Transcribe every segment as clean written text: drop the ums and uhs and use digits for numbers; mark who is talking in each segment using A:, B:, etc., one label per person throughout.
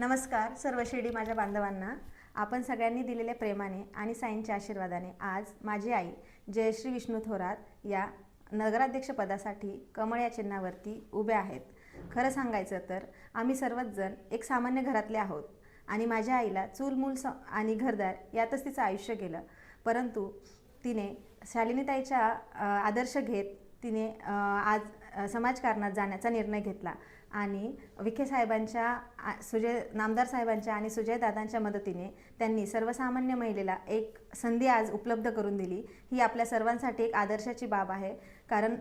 A: नमस्कार सर्व शिर्डी माझ्या बांधवांना। आपण सगळ्यांनी दिलेल्या प्रेमाने आणि साईंच्या आशीर्वादाने आज माझी आई जयश्री विष्णू थोरात या नगराध्यक्ष पदासाठी कमळ या चिन्हावरती उभे आहेत। खरं सांगायचं तर आम्ही सर्वच जण एक सामान्य घरातले आहोत आणि माझ्या आईला चूल मूल आणि घरदार यातच तिचं आयुष्य गेलं, परंतु तिने शालिनीताईचा आदर्श घेत तिने आज समाजकारणात जाण्याचा निर्णय घेतला आणि विखे साहेबांच्या नामदार साहेबांच्या आणि सुजय दादांच्या मदतीने त्यांनी सर्वसामान्य महिलेला एक संधी आज उपलब्ध करून दिली। ही आपल्या सर्वांसाठी एक आदर्शाची बाब आहे, कारण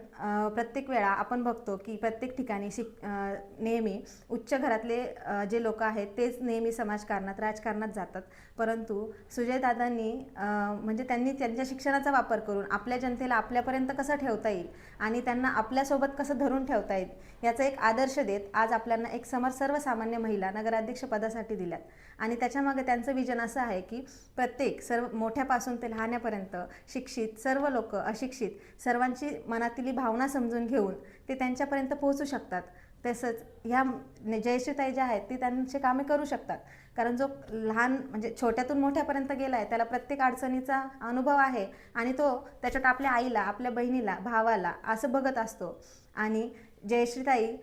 A: प्रत्येक वेळा आपण बघतो की प्रत्येक ठिकाणी नेहमी उच्च घरातले जे लोक आहेत तेच नेहमी समाजकारणात राजकारणात जातात, परंतु सुजय दादांनी म्हणजे त्यांनी त्यांच्या शिक्षणाचा वापर करून आपल्या जनतेला आपल्यापर्यंत कसं ठेवता येईल आणि त्यांना आपल्यासोबत कसं धरून ठेवता येईल याचा एक आदर्श देत आज आपल्याला एक सर्वसामान्य महिला नगराध्यक्ष पदासाठी दिल्यात। आणि त्याच्यामागे त्यांचं विजन असं आहे की प्रत्येक सर्व मोठ्यापासून ते लहान्यापर्यंत शिक्षित सर्व लोक अशिक्षित सर्वांची मनातली भावना समजून घेऊन ते त्यांच्यापर्यंत पोहोचू शकतात। तसंच ह्या जयश्रीताई ज्या आहेत ती त्यांचे कामे करू शकतात, कारण जो लहान म्हणजे छोट्यातून मोठ्यापर्यंत गेला आहे त्याला प्रत्येक अडचणीचा अनुभव आहे आणि तो त्याच्यात आपल्या आईला आपल्या बहिणीला भावाला असं बघत असतो। आणि जयश्रीताई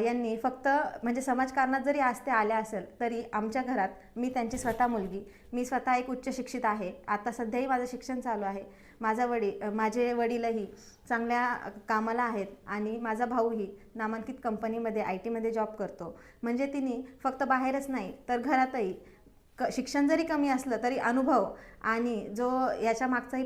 A: यांनी फक्त म्हणजे समाजकारणात जरी आज ते आल्या असेल तरी आमच्या घरात मी त्यांची स्वतः मुलगी, मी स्वतः एक उच्च शिक्षित आहे। आता सध्याही माझं शिक्षण चालू आहे। माझे वडीलही चांगल्या कामाला आहेत आणि माझा भाऊही नामांकित कंपनीमध्ये IT मध्ये जॉब करतो। म्हणजे तिने फक्त बाहेरच नाही तर घरातही शिक्षण जरी कमी असलं तरी अनुभव आणि जो याच्या मागचाही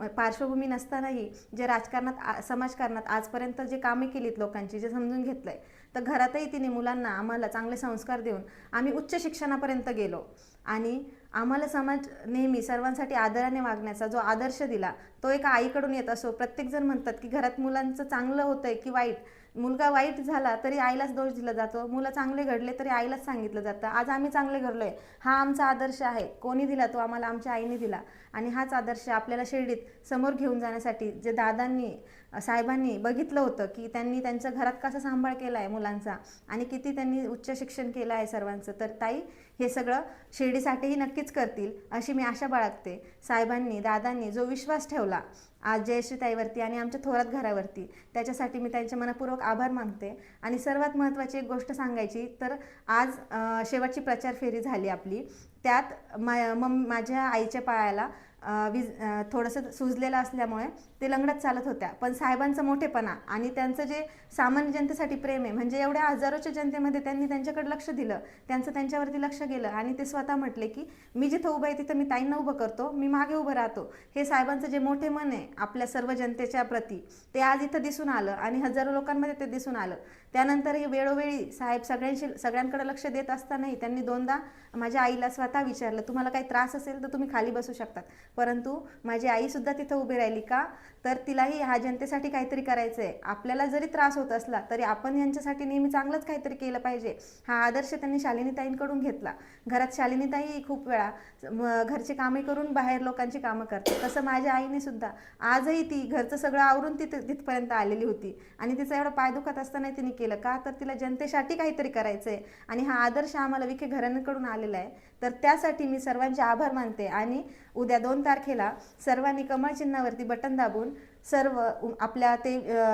A: पार्श्वभूमी नसतानाही जे राजकारणात समाजकारणात आजपर्यंत जे कामे केलीत लोकांची जे समजून घेतलंय, तर घरातही तिने मुलांना आम्हाला चांगले संस्कार देऊन आम्ही उच्च शिक्षणापर्यंत गेलो आणि आम्हाला समाज नेहमी सर्वांसाठी आदराने वागण्याचा जो आदर्श दिला तो एका आईकडून येत असो। प्रत्येकजण म्हणतात की घरात मुलांचं चांगलं होतंय की वाईट, मुलगा वाईट झाला तरी आईलाच दोष दिला जातो, मुलं चांगले घडले तरी आईलाच सांगितलं जातं। आज आम्ही चांगले घडलोय हा आमचा आदर्श आहे। कोणी दिला तो आम्हाला आमच्या आईने दिला आणि हाच आदर्श आपल्याला शिर्डीत समोर घेऊन जाण्यासाठी जे दादांनी साहेबांनी बघितलं होतं की त्यांनी त्यांच्या घरात कसा सांभाळ केला आहे मुलांचा आणि किती त्यांनी उच्च शिक्षण केलं आहे सर्वांचं, तर ताई हे सगळं शिर्डीसाठीही नक्कीच करतील अशी मी आशा बाळगते। साहेबांनी दादांनी जो विश्वास ठेवला आज जयश्रीताईवरती आणि आमच्या थोरात घरावरती त्याच्यासाठी मी त्यांचे मनपूर्वक आभार मानते। आणि सर्वात महत्त्वाची एक गोष्ट सांगायची तर आज शेवटची प्रचार फेरी झाली आपली, त्यात माझ्या आईच्या पायाला थोडंसं सुजलेलं असल्यामुळे ते लंगडत चालत होत्या, पण साहेबांचं मोठेपणा आणि त्यांचं जे सामान्य जनतेसाठी प्रेम आहे म्हणजे एवढ्या हजारोच्या जनतेमध्ये त्यांनी त्यांच्याकडे लक्ष दिलं, त्यांचं त्यांच्यावरती लक्ष गेलं आणि ते स्वतः म्हटले की मी जिथं उभं आहे तिथं मी ताईंना उभं करतो, मी मागे उभं राहतो। हे साहेबांचं जे मोठे मन आहे आपल्या सर्व जनतेच्या प्रती ते आज इथं दिसून आलं आणि हजारो लोकांमध्ये ते दिसून आलं। त्यानंतरही वेळोवेळी साहेब सगळ्यांकडे लक्ष देत असतानाही त्यांनी दोनदा माझ्या आईला स्वतः विचारलं तुम्हाला काही त्रास असेल तर तुम्ही खाली बसू शकतात, परंतु माझी आईसुद्धा तिथं उभी राहिली का तर तिलाही ह्या जनतेसाठी काहीतरी करायचं आहे। आपल्याला जरी त्रास होत असला तरी आपण यांच्यासाठी नेहमी चांगलंच काहीतरी केलं पाहिजे हा आदर्श त्यांनी शालिनीताईंकडून घेतला। घरात शालिनीताई खूप वेळा घरची कामे करून बाहेर लोकांची कामं करते, तसं माझ्या आईने सुद्धा आजही ती घरचं सगळं आवरून तिथपर्यंत आलेली होती आणि तिचा एवढा पाय दुखत असताना तिने केलं का तर तिला जनतेसाठी काहीतरी करायचं आहे आणि हा आदर्श आम्हाला विखे घराण्याकडून आलेला आहे। तर त्यासाठी मी सर्वांचे आभार मानते आणि उद्या 2 तारखेला सर्वांनी कमळ चिन्हावरती बटन दाबून सर्व आपल्या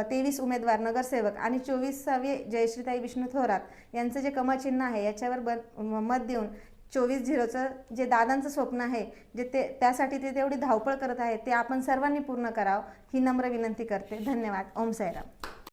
A: 23 उमेदवार नगरसेवक आणि 24वे जयश्रीताई विष्णू थोरात यांचं जे कमळ चिन्ह आहे याच्यावर मत देऊन 24-0चं जे दादांचं स्वप्न आहे जे त्यासाठी ते तेवढी धावपळ करत आहे ते आपण सर्वांनी पूर्ण करावं ही नम्र विनंती करते। धन्यवाद। ओम साईराम।